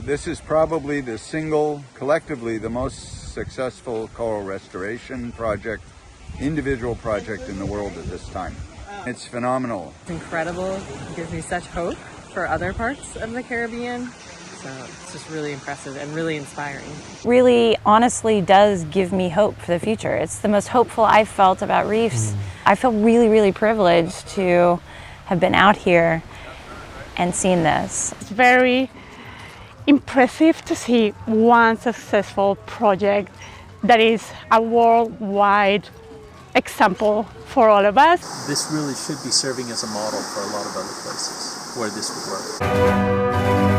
This is probably collectively the most successful coral restoration project, individual project in the world at this time. It's phenomenal. It's incredible. It gives me such hope for other parts of the Caribbean. So it's just really impressive and really inspiring. Really, honestly does give me hope for the future. It's the most hopeful I've felt about reefs. I feel really, really privileged to have been out here and seen this. It's very impressive to see one successful project that is a worldwide example for all of us. This really should be serving as a model for a lot of other places where this would work.